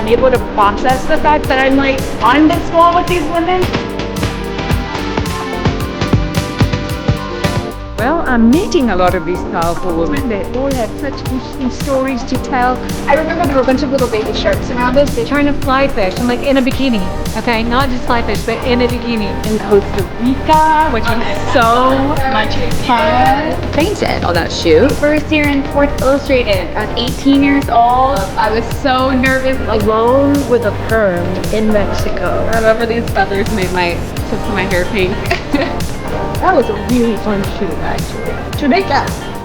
I'm able to process the fact that I'm like on this wall with these women. Well, I'm meeting a lot of these powerful women. They all have such interesting stories to tell. I remember there were a bunch of little baby sharks around us. They're trying to fly fish. I'm like in a bikini. Okay, not just fly fish, but in a bikini. In Costa Rica, which was so much fun. Fainted on that shoot. First year in Sports Illustrated. I was 18 years old. I was so nervous. Alone with a perm in Mexico. I remember these feathers made my tips of my hair pink. That was a really fun shoot, actually. Jamaica.